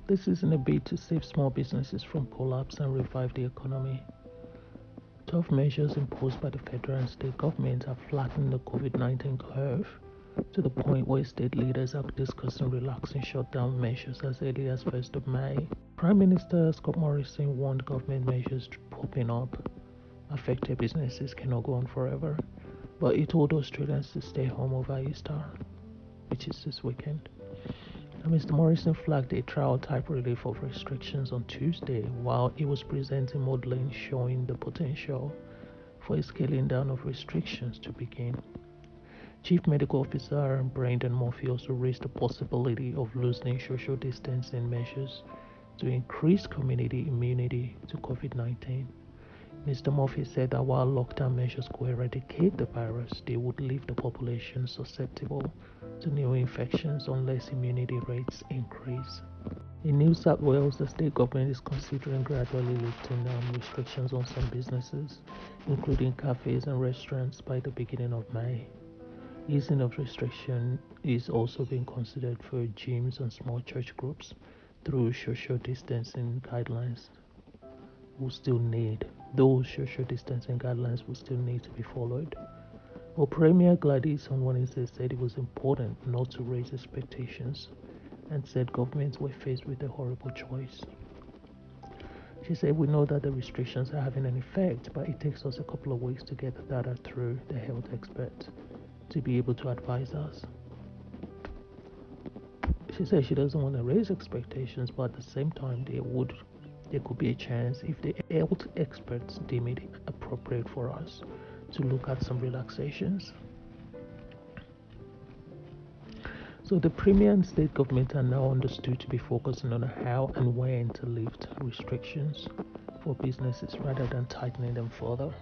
This is in a bid to save small businesses from collapse and revive the economy. Tough measures imposed by the federal and state governments have flattened the COVID-19 curve to the point where state leaders are discussing relaxing shutdown measures as early as 1st of May. Prime Minister Scott Morrison warned government measures popping up affected businesses cannot go on forever, but he told Australians to stay home over Easter, which is this weekend. Mr. Morrison flagged a trial-type relief of restrictions on Tuesday while he was presenting modelling showing the potential for a scaling down of restrictions to begin. Chief Medical Officer Brendan Murphy also raised the possibility of loosening social distancing measures to increase community immunity to COVID-19. Mr. Murphy said that while lockdown measures could eradicate the virus, they would leave the population susceptible to new infections unless immunity rates increase. In New South Wales, the state government is considering gradually lifting down restrictions on some businesses, including cafes and restaurants, by the beginning of May. Easing of restriction is also being considered for gyms and small church groups through social distancing guidelines. Those social distancing guidelines will still need to be followed. But Premier Gladys on Wednesday said it was important not to raise expectations and said governments were faced with a horrible choice. She said, "We know that the restrictions are having an effect, but it takes us a couple of weeks to get the data through the health experts to be able to advise us." She said she doesn't want to raise expectations, but at the same time, there could be a chance if the health experts deem it appropriate for us to look at some relaxations. So the Premier and state government are now understood to be focusing on how and when to lift restrictions for businesses rather than tightening them further.